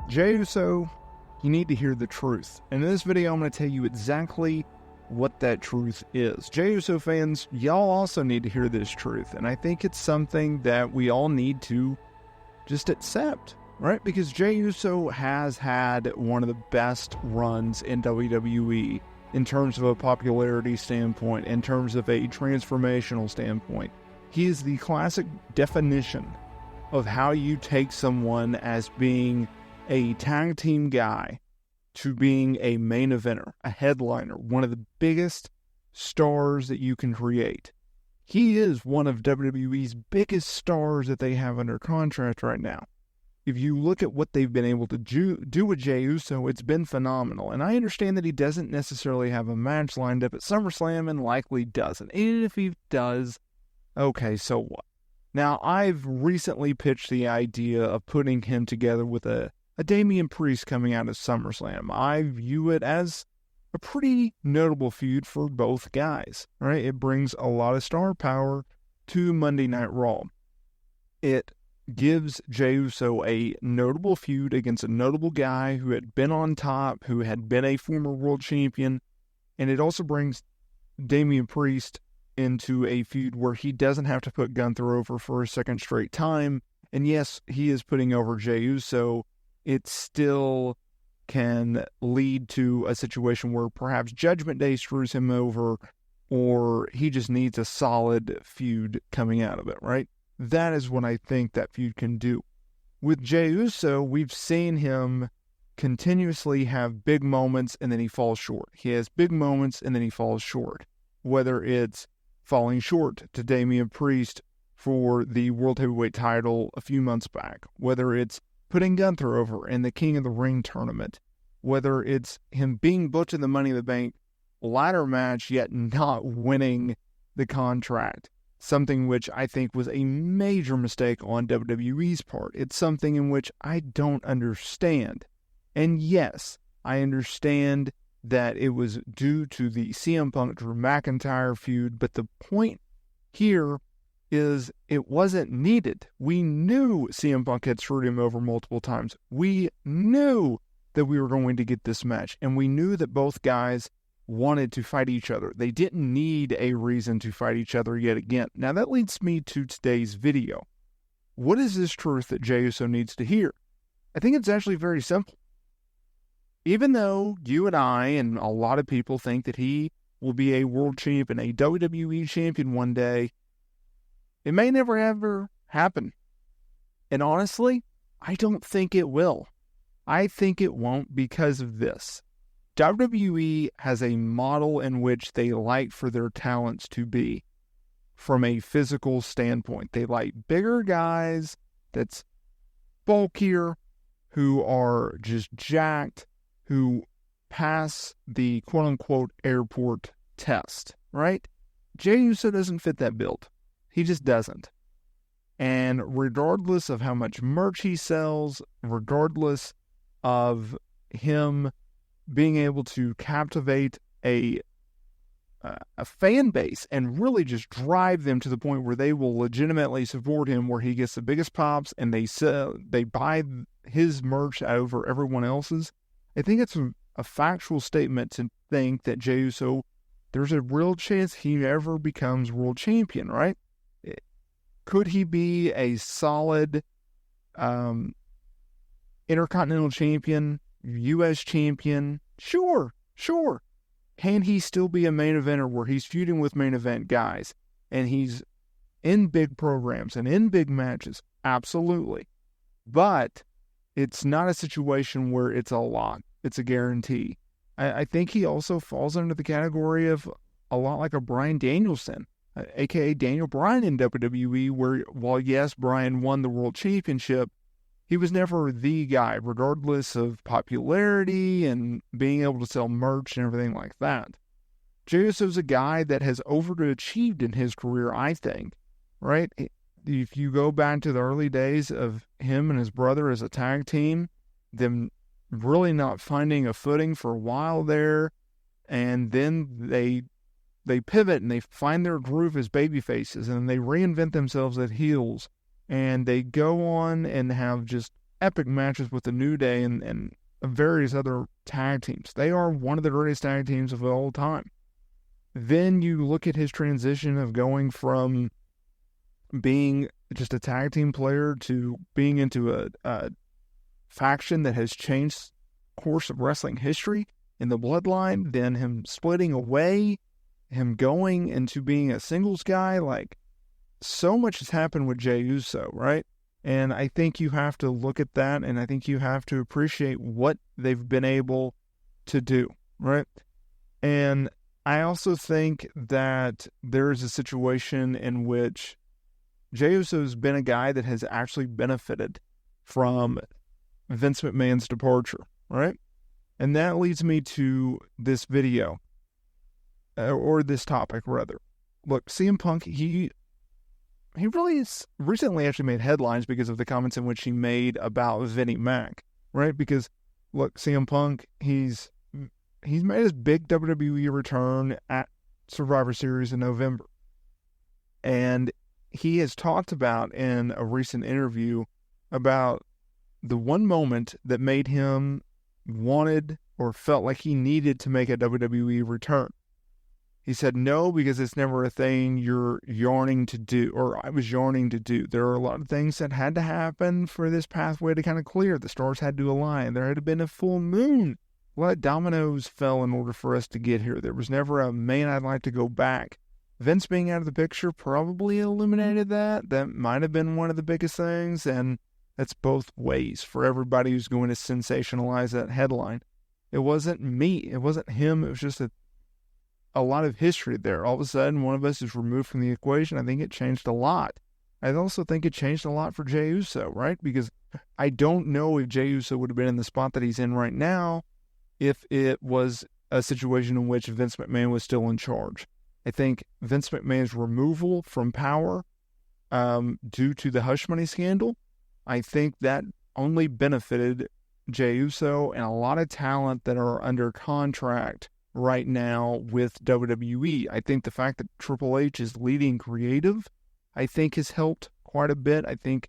Jey Uso, you need to hear the truth. And in this video, I'm going to tell you exactly what that truth is. Jey Uso fans, y'all also need to hear this truth. And I think it's something that we all need to just accept, right? Because Jey Uso has had one of the best runs in WWE in terms of a popularity standpoint, in terms of a transformational standpoint. He is the classic definition of how you take someone as being a tag team guy to being a main eventer, a headliner, one of the biggest stars that you can create. He is one of WWE's biggest stars that they have under contract right now. If you look at what they've been able to do with Jey Uso, it's been phenomenal. And I understand that he doesn't necessarily have a match lined up at SummerSlam and likely doesn't. And if he does, okay, so what? Now, I've recently pitched the idea of putting him together with a Damian Priest coming out of SummerSlam. I view it as a pretty notable feud for both guys, right? It brings a lot of star power to Monday Night Raw. It gives Jey Uso a notable feud against a notable guy who had been on top, who had been a former world champion, and it also brings Damian Priest into a feud where he doesn't have to put Gunther over for a second straight time. And yes, he is putting over Jey Uso. It still can lead to a situation where perhaps Judgment Day screws him over, or he just needs a solid feud coming out of it, right? That is what I think that feud can do. With Jey Uso, we've seen him continuously have big moments and then he falls short. He has big moments and then he falls short. Whether it's falling short to Damian Priest for the World Heavyweight title a few months back, whether it's putting Gunther over in the King of the Ring tournament, whether it's him being booked in the Money in the Bank ladder match yet not winning the contract, something which I think was a major mistake on WWE's part. It's something in which I don't understand. And yes, I understand that it was due to the CM Punk Drew McIntyre feud, but the point here is it wasn't needed. We knew CM Punk had screwed him over multiple times. We knew that we were going to get this match, and we knew that both guys wanted to fight each other. They didn't need a reason to fight each other yet again. Now that leads me to today's video. What is this truth that Jey Uso needs to hear? I think it's actually very simple. Even though you and I and a lot of people think that he will be a world champion, a WWE champion one day, it may never ever happen. And honestly, I don't think it will. I think it won't because of this. WWE has a model in which they like for their talents to be from a physical standpoint. They like bigger guys that's bulkier, who are just jacked, who pass the quote-unquote airport test, right? Jey Uso doesn't fit that build. He just doesn't. And regardless of how much merch he sells, regardless of him being able to captivate a fan base and really just drive them to the point where they will legitimately support him, where he gets the biggest pops and they buy his merch over everyone else's, I think it's a factual statement to think that Jey Uso, there's a real chance he ever becomes world champion, right? Could he be a solid Intercontinental champion, U.S. champion? Sure. Can he still be a main eventer where he's feuding with main event guys and he's in big programs and in big matches? Absolutely. But it's not a situation where it's a lot. It's a guarantee. I think he also falls under the category of a lot like a Bryan Danielson, a.k.a. Daniel Bryan in WWE, where while yes, Bryan won the world championship, he was never the guy, regardless of popularity and being able to sell merch and everything like that. Jey Uso's a guy that has overachieved in his career, I think, right? If you go back to the early days of him and his brother as a tag team, them really not finding a footing for a while there, and then they pivot and they find their groove as babyfaces, and they reinvent themselves as heels, and they go on and have just epic matches with the New Day and various other tag teams. They are one of the greatest tag teams of all time. Then you look at his transition of going from being just a tag team player to being into a faction that has changed course of wrestling history in the Bloodline, then him splitting away, him going into being a singles guy. Like, so much has happened with Jey Uso, right? And I think you have to look at that, and I think you have to appreciate what they've been able to do, right? And I also think that there is a situation in which Jey Uso's been a guy that has actually benefited from Vince McMahon's departure, right? And that leads me to this video, or this topic, rather. Look, CM Punk, he really recently actually made headlines because of the comments in which he made about Vinnie Mac, right? Because, look, CM Punk, he's made his big WWE return at Survivor Series in November. And he has talked about in a recent interview about the one moment that made him wanted or felt like he needed to make a WWE return. He said, no, because it's never a thing you're yearning to do, or I was yearning to do. There are a lot of things that had to happen for this pathway to kind of clear. The stars had to align. There had been a full moon. A lot of dominoes fell in order for us to get here. There was never a, man, I'd like to go back. Vince being out of the picture probably eliminated that. That might have been one of the biggest things, and that's both ways for everybody who's going to sensationalize that headline. It wasn't me. It wasn't him. It was just a lot of history there. All of a sudden, one of us is removed from the equation. I think it changed a lot. I also think it changed a lot for Jey Uso, right? Because I don't know if Jey Uso would have been in the spot that he's in right now if it was a situation in which Vince McMahon was still in charge. I think Vince McMahon's removal from power due to the hush money scandal, I think that only benefited Jey Uso and a lot of talent that are under contract right now with WWE. I think the fact that Triple H is leading creative, I think has helped quite a bit. I think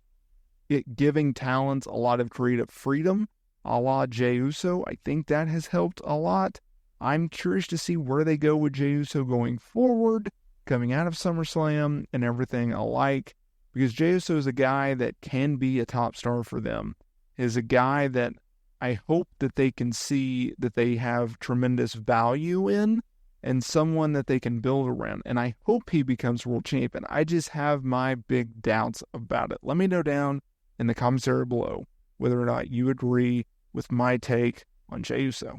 it giving talent a lot of creative freedom, a la Jey Uso, I think that has helped a lot. I'm curious to see where they go with Jey Uso going forward, coming out of SummerSlam and everything alike, because Jey Uso is a guy that can be a top star for them. Is a guy that I hope that they can see that they have tremendous value in, and someone that they can build around. And I hope he becomes world champion. I just have my big doubts about it. Let me know down in the comments area below whether or not you agree with my take on Jey Uso.